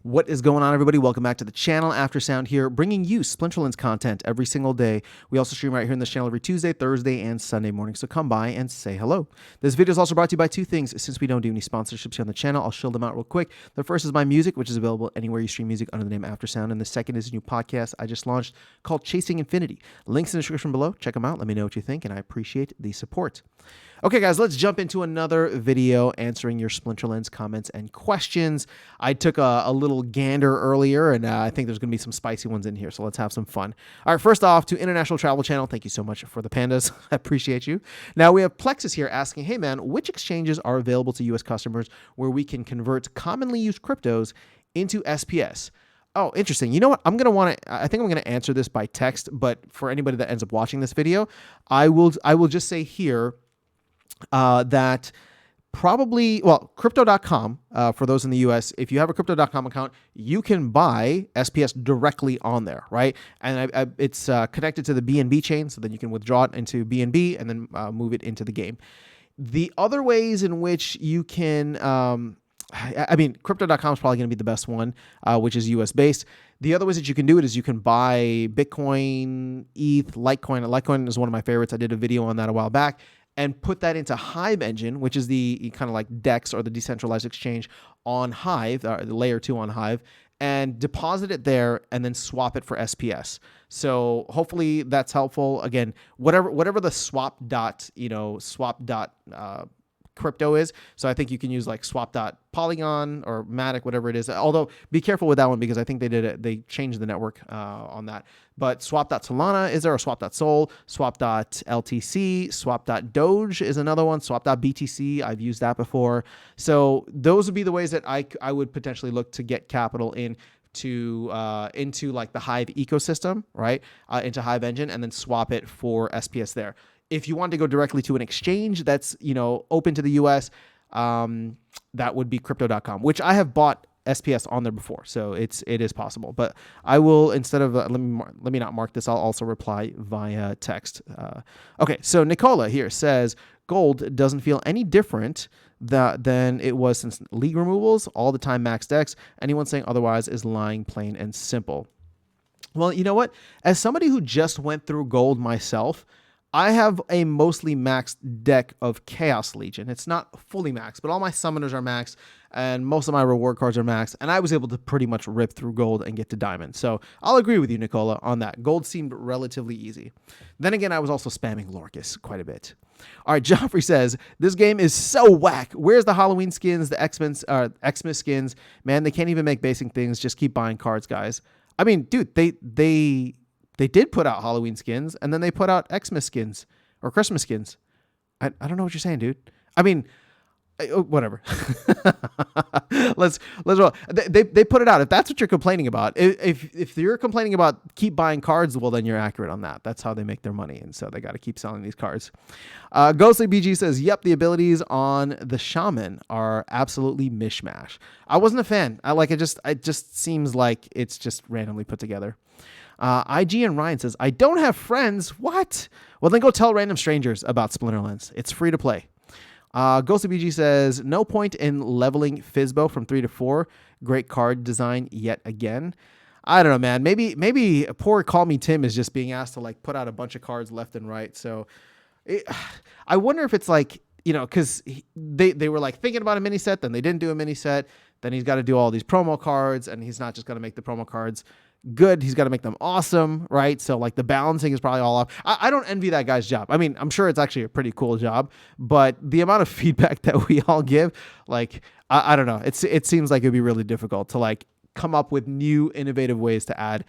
What is going on, everybody? Welcome back to the channel. Aftersound here, bringing you Splinterlands content every single day. We also stream right here in this channel every Tuesday, Thursday, and Sunday morning, so come by and say hello. This video is also brought to you by two things. Since we don't do any sponsorships here on the channel, I'll shill them out real quick. The first is my music, which is available anywhere you stream music under the name Aftersound, and the second is a new podcast I just launched called Chasing Infinity. Links in the description below. Check them out. Let me know what you think, and I appreciate the support. Okay, guys, let's jump into another video answering your Splinterlands comments and questions. I took a little gander earlier, and I think there's going to be some spicy ones in here, so let's have some fun. All right, first off, to International Travel Channel, thank you so much for the pandas. I appreciate you. Now, we have Plexus here asking, hey, man, which exchanges are available to U.S. customers where we can convert commonly used cryptos into SPS? Oh, interesting. You know what? I think I'm going to answer this by text, but for anybody that ends up watching this video, I will just say here, that probably, well, crypto.com, for those in the US, if you have a crypto.com account, you can buy SPS directly on there, right? And it's connected to the BNB chain, so then you can withdraw it into BNB and then move it into the game. The other ways in which you can, I mean, crypto.com is probably going to be the best one, which is US based. The other ways that you can do it is you can buy Bitcoin, ETH, Litecoin. Litecoin is one of my favorites. I did a video on that a while back. And put that into Hive Engine, which is the kind of like DEX or the decentralized exchange on Hive, the layer 2 on Hive, and deposit it there and then swap it for SPS. So hopefully that's helpful. Again, whatever the swap dot crypto is. So I think you can use like swap.polygon or Matic, whatever it is. Although be careful with that one because I think they changed the network on that. But swap.solana is there, or swap.sol, swap.ltc, swap.doge is another one, swap.btc. I've used that before. So those would be the ways that I would potentially look to get capital into like the Hive ecosystem, right? Into Hive Engine, and then swap it for SPS there. If you want to go directly to an exchange that's, open to the US, that would be crypto.com, which I have bought SPS on there before. So it is possible, but I will, instead of, let me not mark this. I'll also reply via text. Okay. So Nicola here says gold doesn't feel any different than it was since league removals, all the time maxed X. Anyone saying otherwise is lying, plain and simple. Well, you know what? As somebody who just went through gold myself, I have a mostly maxed deck of Chaos Legion. It's not fully maxed, but all my summoners are maxed, and most of my reward cards are maxed, and I was able to pretty much rip through gold and get to diamond. So I'll agree with you, Nicola, on that. Gold seemed relatively easy. Then again, I was also spamming Lorcus quite a bit. All right, Joffrey says, this game is so whack. Where's the Halloween skins, the Xmas skins? Man, they can't even make basic things. Just keep buying cards, guys. I mean, dude, they did put out Halloween skins, and then they put out Xmas skins or Christmas skins. I don't know what you're saying, dude. I mean, whatever. let's roll. They put it out. If that's what you're complaining about, if you're complaining about keep buying cards, well, then you're accurate on that. That's how they make their money, and so they got to keep selling these cards. Ghostly BG says, yep, the abilities on the shaman are absolutely mishmash. I wasn't a fan. It just seems like it's just randomly put together. IG and Ryan says, I don't have friends. What? Well, then go tell random strangers about Splinterlands. It's free to play. Ghosty BG says, no point in leveling Fizbo from 3 to 4. Great card design yet again. I don't know, man. Maybe poor Call Me Tim is just being asked to like put out a bunch of cards left and right. So I wonder if it's like, because they were like thinking about a mini set, then they didn't do a mini set. Then he's got to do all these promo cards, and he's not just going to make the promo cards good. He's got to make them awesome, right? So like the balancing is probably all off. I don't envy that guy's job. I mean, I'm sure it's actually a pretty cool job, but the amount of feedback that we all give, like, I don't know. It seems like it'd be really difficult to like come up with new innovative ways to add,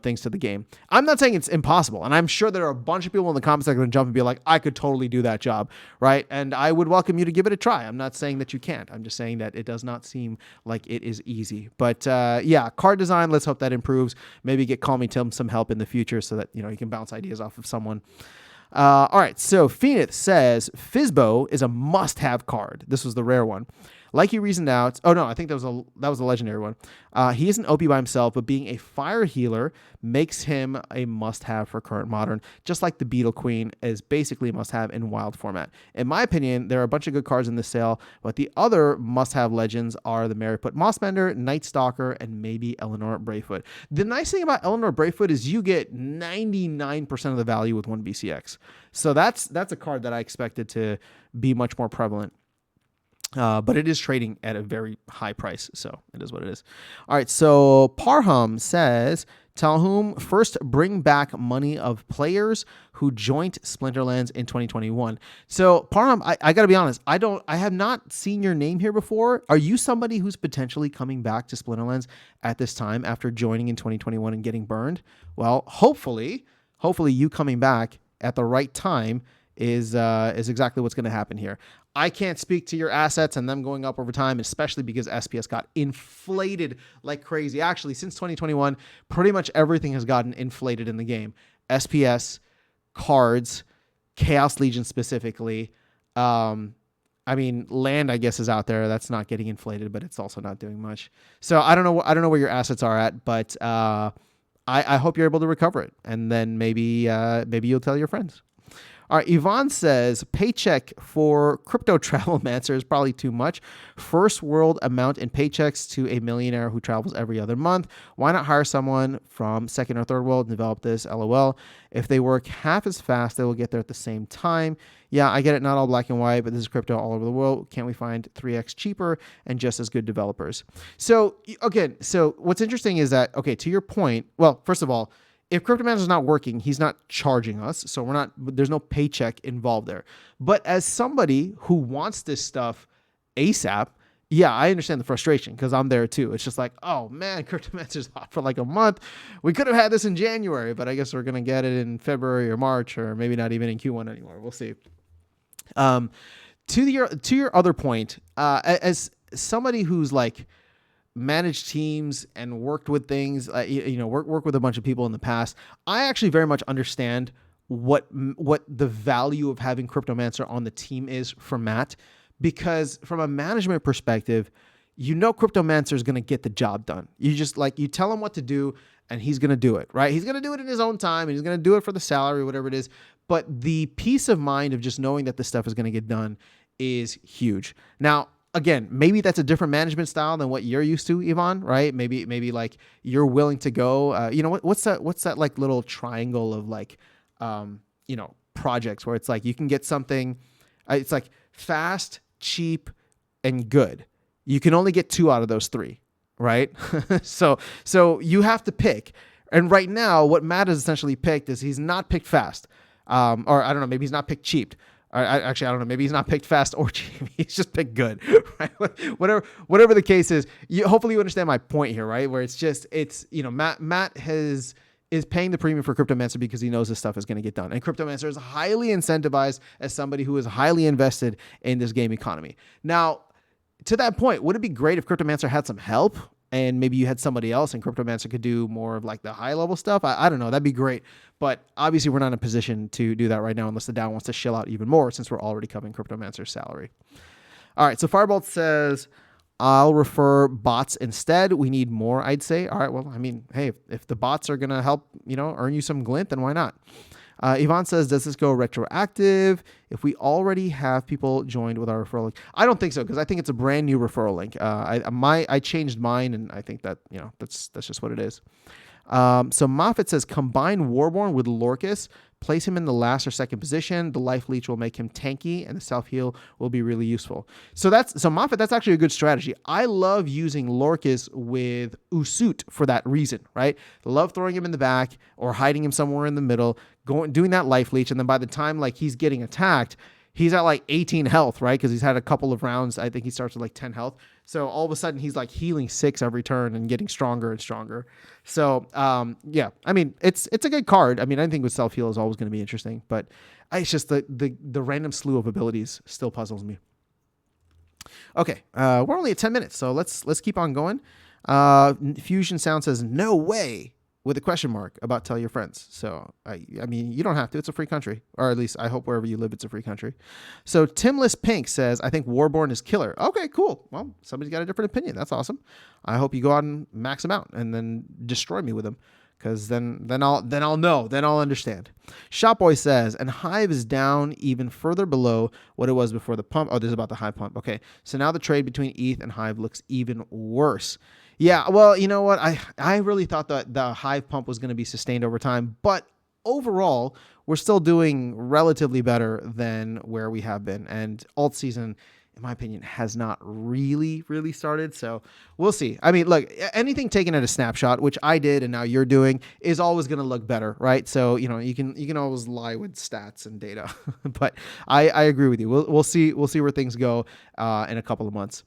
things to the game. I'm not saying it's impossible. And I'm sure there are a bunch of people in the comments that are going to jump and be like, I could totally do that job. Right. And I would welcome you to give it a try. I'm not saying that you can't. I'm just saying that it does not seem like it is easy. But yeah, card design, let's hope that improves. Maybe get Call Me Tim some help in the future so that, you can bounce ideas off of someone. All right. So Phoenix says Fizbo is a must-have card. This was the rare one. Like he reasoned out. Oh no, I think that was a legendary one. He isn't OP by himself, but being a fire healer makes him a must-have for current modern, just like the Beetle Queen is basically a must-have in wild format. In my opinion, there are a bunch of good cards in this sale, but the other must-have legends are the Merriput Mossbender, Night Stalker, and maybe Eleanor Bravefoot. The nice thing about Eleanor Bravefoot is you get 99% of the value with one BCX. So that's a card that I expected to be much more prevalent. But it is trading at a very high price, so it is what it is. All right, so Parham says, tell whom first bring back money of players who joined Splinterlands in 2021. So Parham, I got to be honest, I have not seen your name here before. Are you somebody who's potentially coming back to Splinterlands at this time after joining in 2021 and getting burned? Well, hopefully you coming back at the right time is exactly what's going to happen here. I can't speak to your assets and them going up over time, especially because SPS got inflated like crazy. Actually, since 2021, pretty much everything has gotten inflated in the game. SPS, cards, Chaos Legion specifically. I mean, land, I guess, is out there. That's not getting inflated, but it's also not doing much. So I don't know where your assets are at, but I hope you're able to recover it, and then maybe you'll tell your friends. All right, Yvonne says, paycheck for crypto travelmancer is probably too much. First world amount in paychecks to a millionaire who travels every other month. Why not hire someone from second or third world and develop this? LOL. If they work half as fast, they will get there at the same time. Yeah, I get it. Not all black and white, but this is crypto all over the world. Can't we find 3x cheaper and just as good developers? So again, what's interesting is that, okay, to your point, well, first of all, if CryptoManager is not working, he's not charging us, so there's no paycheck involved there. But as somebody who wants this stuff ASAP, yeah, I understand the frustration because I'm there too. It's just like, oh man, CryptoManager's hot for like a month. We could have had this in January, but I guess we're gonna get it in February or March, or maybe not even in Q1 anymore. We'll see. To your other point, as somebody who's like managed teams and worked with things, work with a bunch of people in the past, I actually very much understand what the value of having Cryptomancer on the team is for Matt, because from a management perspective, Cryptomancer is going to get the job done. You just you tell him what to do and he's going to do it, right? He's going to do it in his own time and he's going to do it for the salary, whatever it is. But the peace of mind of just knowing that this stuff is going to get done is huge. Now, again, maybe that's a different management style than what you're used to, Yvonne, right? Maybe like you're willing to go, what's that like little triangle of like, projects where it's like you can get something, it's like fast, cheap, and good. You can only get 2 out of those 3, right? So you have to pick. And right now, what Matt has essentially picked is he's not picked fast. Or I don't know, maybe he's not picked cheap. I don't know. Maybe he's not picked fast or cheap. He's just picked good, right? Whatever the case is, hopefully you understand my point here, right? Where it's Matt is paying the premium for Cryptomancer because he knows this stuff is going to get done. And Cryptomancer is highly incentivized as somebody who is highly invested in this game economy. Now, to that point, would it be great if Cryptomancer had some help? And maybe you had somebody else and Cryptomancer could do more of like the high level stuff. I don't know. That'd be great. But obviously we're not in a position to do that right now unless the DAO wants to shill out even more since we're already covering Cryptomancer's salary. All right. So Firebolt says, I'll refer bots instead. We need more, I'd say. All right. Well, I mean, hey, if the bots are going to help, earn you some glint, then why not? Yvonne says, does this go retroactive if we already have people joined with our referral link? I don't think so, because I think it's a brand new referral link. I changed mine, and I think that that's just what it is. So Moffat says, combine Warborn with Lorcus, place him in the last or second position. The life leech will make him tanky, and the self heal will be really useful. So Moffat, that's actually a good strategy. I love using Lorcus with Usut for that reason, right? Love throwing him in the back or hiding him somewhere in the middle, doing that life leech, and then by the time like he's getting attacked, he's at like 18 health, right? Because he's had a couple of rounds. I think he starts with like 10 health. So all of a sudden he's like healing 6 every turn and getting stronger and stronger. So yeah, I mean, it's a good card. I mean, I think with self heal is always going to be interesting, but it's just the random slew of abilities still puzzles me. Okay, we're only at 10 minutes, so let's keep on going. Fusion Sound says, no way. with a question mark about tell your friends. So, I mean, you don't have to. It's a free country. Or at least I hope wherever you live, it's a free country. So Timless Pink says, I think Warborn is killer. Okay, cool. Well, somebody's got a different opinion. That's awesome. I hope you go out and max them out and then destroy me with them. Because then I'll know. Then I'll understand. Shopboy says, and Hive is down even further below what it was before the pump. Oh, this is about the Hive pump. Okay, so now the trade between ETH and Hive looks even worse. Yeah, well, you know what? I really thought that the Hive pump was going to be sustained over time, but overall, we're still doing relatively better than where we have been. And alt season, in my opinion, has not really started. So we'll see. I mean, look, anything taken at a snapshot, which I did and now you're doing, is always going to look better, right? So, you know, you can always lie with stats and data, but I agree with you. We'll see where things go in a couple of months.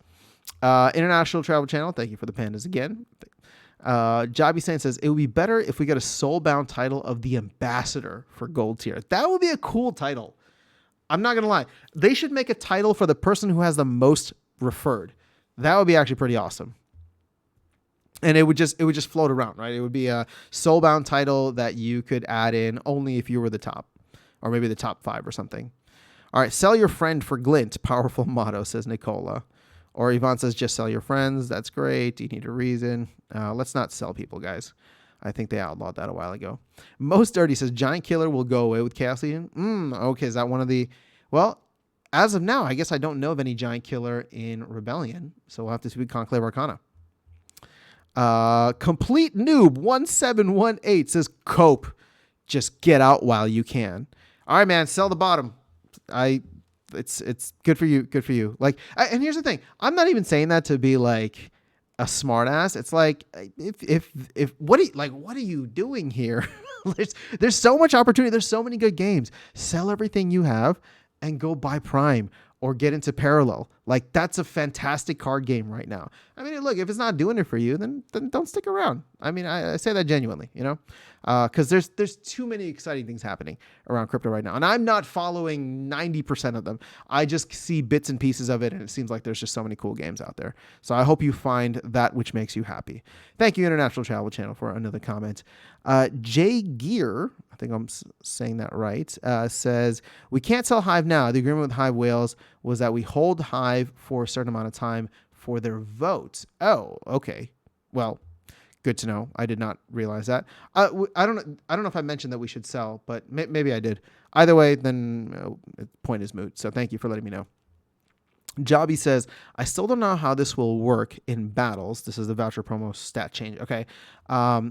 International Travel Channel, thank you for the pandas again. Jobby Saint says, it would be better if we get a soul-bound title of the ambassador for gold tier. That would be a cool title. I'm not going to lie. They should make a title for the person who has the most referred. That would be actually pretty awesome. And it would just float around, right? It would be a soul-bound title that you could add in only if you were the top, or maybe the top 5 or something. All right, sell your friend for glint. Powerful motto, says Nicola. Or Yvonne says, just sell your friends. That's great. You need a reason. Let's not sell people, guys. I think they outlawed that a while ago. Most Dirty says, Giant Killer will go away with Chaos Legion. Okay, is that one of the... Well, as of now, I guess I don't know of any Giant Killer in Rebellion. So we'll have to see with Conclave Arcana. Complete Noob 1718 says, cope. Just get out while you can. All right, man. Sell the bottom. It's good for you. Good for you. Like, and here's the thing. I'm not even saying that to be like a smart ass. It's like, if what are you doing here? there's so much opportunity. There's so many good games. Sell everything you have and go buy Prime or get into Parallel. Like, that's a fantastic card game right now. I mean, look, if it's not doing it for you, then don't stick around. I mean, I say that genuinely, you know, because there's too many exciting things happening around crypto right now. And I'm not following 90% of them. I just see bits and pieces of it, and it seems like there's just so many cool games out there. So I hope you find that which makes you happy. Thank you, International Travel Channel, for another comment. Jay Gear, I think I'm saying that right, says, we can't sell Hive now. The agreement with Hive Whales was that we hold Hive for a certain amount of time for their vote. Oh, okay. Well, good to know. I did not realize that. I don't know if I mentioned that we should sell, but maybe I did. Either way, then the point is moot. So thank you for letting me know. Jobby says, I still don't know how this will work in battles. This is the voucher promo stat change. Okay.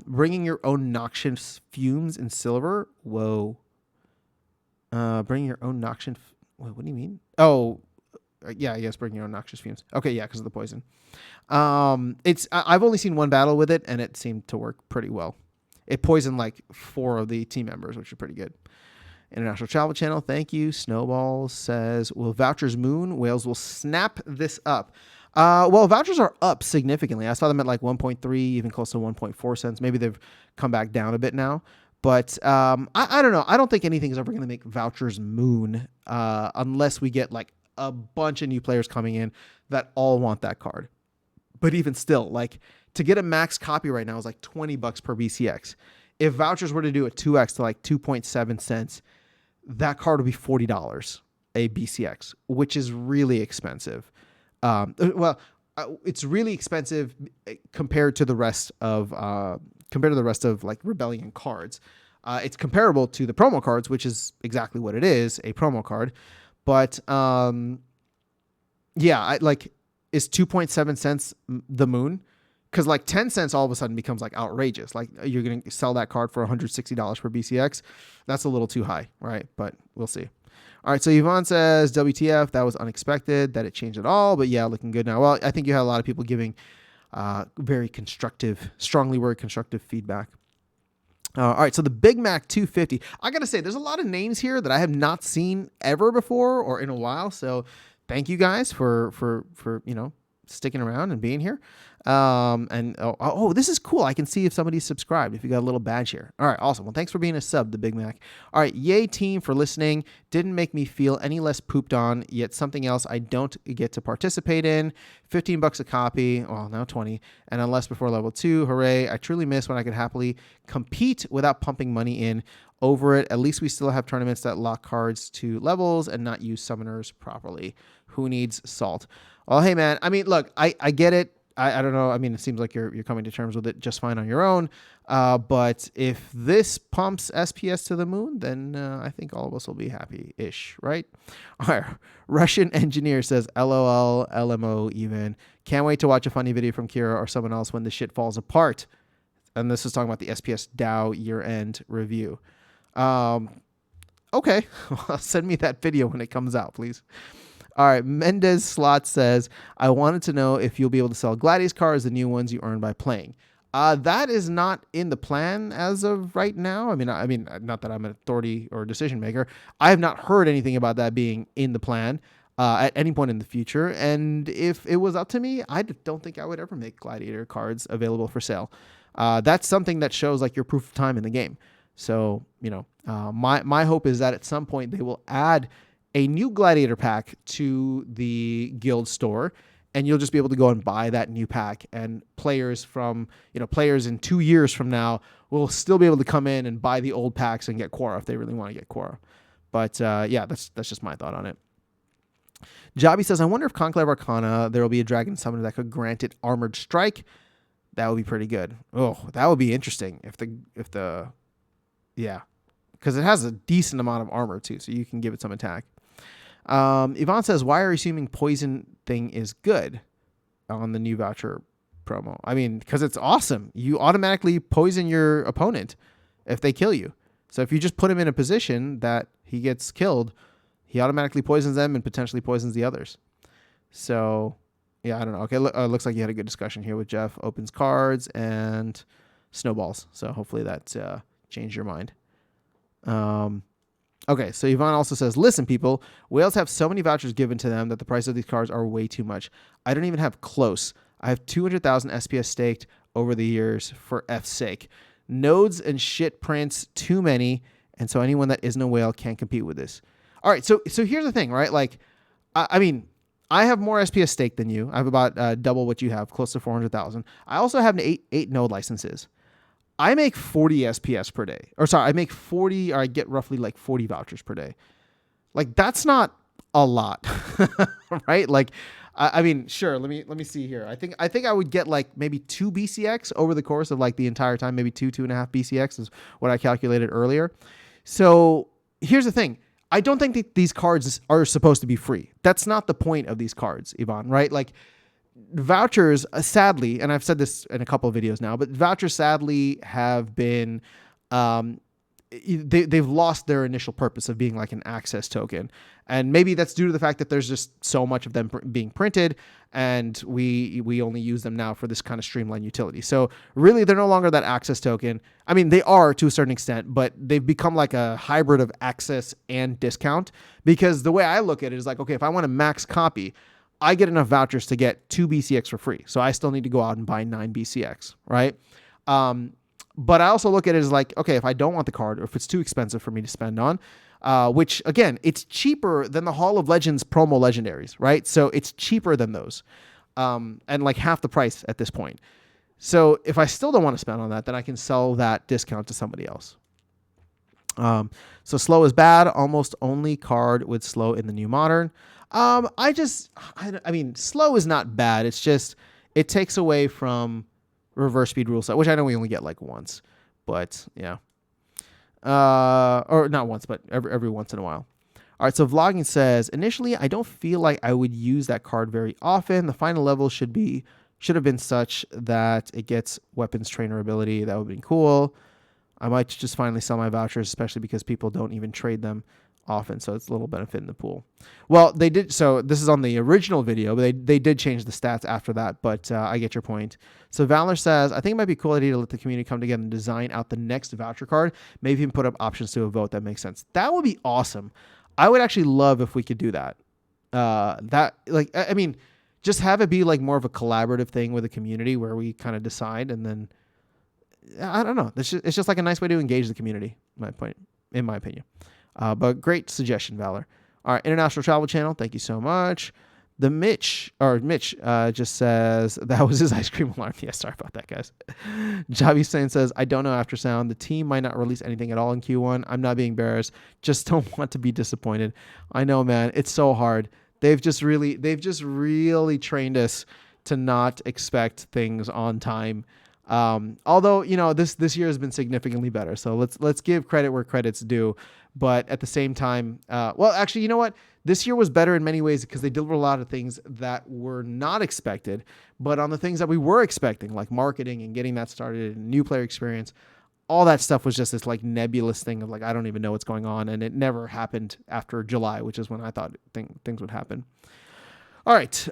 Bringing your own noxious fumes in silver. Whoa. Bringing your own noxious... Wait, what do you mean? Oh, yeah, I guess bring your own noxious fumes. Okay, yeah, because of the poison. I've only seen one battle with it, and it seemed to work pretty well. It poisoned like 4 of the team members, which is pretty good. International Travel Channel, thank you. Snowball says, will vouchers moon? Whales will snap this up. Well, vouchers are up significantly. I saw them at like 1.3, even close to 1.4 cents. Maybe they've come back down a bit now. But I don't know. I don't think anything is ever going to make vouchers moon unless we get like a bunch of new players coming in that all want that card. But even still, like, to get a max copy right now is like $20 per BCX. If vouchers were to do a 2x to like 2.7 cents, that card would be $40 a BCX, which is really expensive. It's really expensive compared to the rest of like Rebellion cards. It's comparable to the promo cards, which is exactly what it is, a promo card. But is 2.7 cents the moon? Because like 10 cents all of a sudden becomes like outrageous. Like, you're going to sell that card for $160 per BCX. That's a little too high, right? But we'll see. All right, so Yvonne says, WTF, that was unexpected that it changed at all. But yeah, looking good now. Well, I think you had a lot of people giving very constructive, strongly worded constructive feedback. All right, so the Big Mac 250. I got to say, there's a lot of names here that I have not seen ever before or in a while. So thank you guys for sticking around and being here. And this is cool. I can see if somebody's subscribed, if you got a little badge here. All right, awesome. Well, thanks for being a sub, the Big Mac. All right, yay team for listening. Didn't make me feel any less pooped on, yet something else I don't get to participate in. $15 a copy, well, now 20, and unless before level 2, hooray. I truly miss when I could happily compete without pumping money in over it. At least we still have tournaments that lock cards to levels and not use summoners properly. Who needs salt? Well, hey man, I mean, look, I get it. I don't know. I mean, it seems like you're coming to terms with it just fine on your own. But if this pumps SPS to the moon, then I think all of us will be happy-ish, right? All right. Russian engineer says, LOL, LMO even. Can't wait to watch a funny video from Kira or someone else when the shit falls apart. And this is talking about the SPS DAO year-end review. Okay. Send me that video when it comes out, please. All right, Mendez Slot says, I wanted to know if you'll be able to sell Gladius cards, the new ones you earn by playing. That is not in the plan as of right now. I mean, not that I'm an authority or decision maker. I have not heard anything about that being in the plan at any point in the future. And if it was up to me, I don't think I would ever make Gladiator cards available for sale. That's something that shows like your proof of time in the game. So, my hope is that at some point they will add a new Gladiator pack to the guild store, and you'll just be able to go and buy that new pack. And players in 2 years from now will still be able to come in and buy the old packs and get Quora if they really want to get Quora. But that's just my thought on it. Jobby says, I wonder if Conclave Arcana, there will be a dragon summoner that could grant it Armored Strike. That would be pretty good. Oh, that would be interesting because it has a decent amount of armor too, so you can give it some attack. Yvonne says, why are you assuming poison thing is good on the new voucher promo? I mean, because it's awesome. You automatically poison your opponent if they kill you. So if you just put him in a position that he gets killed, he automatically poisons them and potentially poisons the others. So, yeah, I don't know. Okay, looks like you had a good discussion here with Jeff. Opens cards and snowballs. So hopefully that changed your mind. Okay, so Yvonne also says, listen, people, whales have so many vouchers given to them that the price of these cards are way too much. I don't even have close. I have 200,000 SPS staked over the years for F's sake. Nodes and shit prints, too many, and so anyone that isn't a whale can't compete with this. All right, so here's the thing, right? Like, I mean, I have more SPS staked than you. I have about double what you have, close to 400,000. I also have eight node licenses. I make 40 SPS per day. I get roughly like 40 vouchers per day. Like, that's not a lot, right? Like, I mean, sure. Let me see here. I think I would get like maybe 2 BCX over the course of like the entire time. Maybe 2.5 BCX is what I calculated earlier. So here's the thing. I don't think that these cards are supposed to be free. That's not the point of these cards, Yvonne, right? Like, vouchers, sadly, and I've said this in a couple of videos now, but vouchers sadly have been, they've lost their initial purpose of being like an access token. And maybe that's due to the fact that there's just so much of them being printed, and we only use them now for this kind of streamlined utility. So really, they're no longer that access token. I mean, they are to a certain extent, but they've become like a hybrid of access and discount, because the way I look at it is like, okay, if I want a max copy, I get enough vouchers to get 2 BCX for free. So I still need to go out and buy 9 BCX, right? But I also look at it as like, okay, if I don't want the card, or if it's too expensive for me to spend on, which again, it's cheaper than the Hall of Legends promo legendaries, right? So it's cheaper than those, and like half the price at this point. So if I still don't want to spend on that, then I can sell that discount to somebody else. So slow is bad. Almost only card with slow in the new modern. I mean, slow is not bad. It's just, it takes away from reverse speed rule set, which I know we only get like once, but yeah. Or not once, but every once in a while. All right. So vlogging says, initially, I don't feel like I would use that card very often. The final level should have been such that it gets weapons trainer ability. That would have been cool. I might just finally sell my vouchers, especially because people don't even trade them often, so it's a little benefit in the pool. Well, they did, so this is on the original video, but they did change the stats after that, but I get your point. So Valor says, I think it might be a cool idea to let the community come together and design out the next voucher card, maybe even put up options to a vote. That makes sense. That would be awesome. I would actually love if we could do that. I mean, just have it be like more of a collaborative thing with the community where we kind of decide, and then I don't know. It's just like a nice way to engage the community. In my opinion. But great suggestion, Valor. All right, International Travel Channel. Thank you so much. Mitch just says that was his ice cream alarm. Yeah, sorry about that, guys. Javi Sain says, I don't know after sound. The team might not release anything at all in Q1. I'm not being bearish. Just don't want to be disappointed. I know, man. It's so hard. They've just really trained us to not expect things on time. Although, this year has been significantly better. So let's give credit where credit's due. But at the same time, well, actually, you know what? This year was better in many ways because they delivered a lot of things that were not expected, but on the things that we were expecting, like marketing and getting that started and new player experience, all that stuff was just this like nebulous thing of like, I don't even know what's going on. And it never happened after July, which is when I thought things would happen. All right,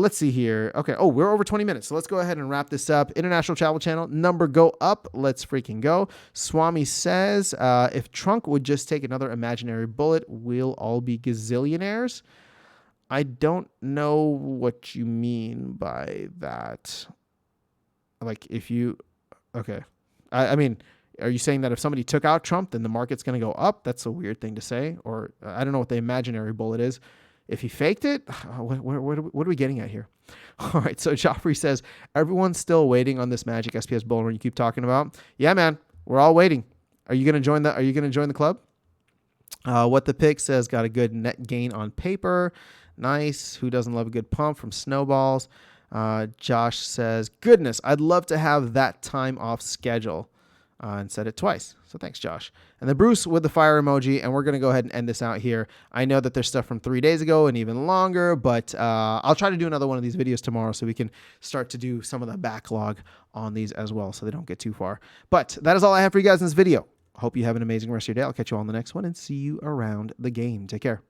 let's see here. Okay, we're over 20 minutes, so let's go ahead and wrap this up. International Travel Channel, number go up. Let's freaking go. Swami says, if Trunk would just take another imaginary bullet, we'll all be gazillionaires. I don't know what you mean by that. Like, okay. I mean, are you saying that if somebody took out Trump, then the market's going to go up? That's a weird thing to say. Or I don't know what the imaginary bullet is. If he faked it, what are we getting at here? All right, so Joffrey says, everyone's still waiting on this Magic SPS bull run you keep talking about. Yeah, man, we're all waiting. Are you going to join the club? What the pick says, got a good net gain on paper. Nice. Who doesn't love a good pump from Snowballs? Josh says, goodness, I'd love to have that time off schedule. And said it twice. So thanks, Josh. And then Bruce with the fire emoji, and we're going to go ahead and end this out here. I know that there's stuff from 3 days ago and even longer, but I'll try to do another one of these videos tomorrow so we can start to do some of the backlog on these as well so they don't get too far. But that is all I have for you guys in this video. I hope you have an amazing rest of your day. I'll catch you all in the next one and see you around the game. Take care.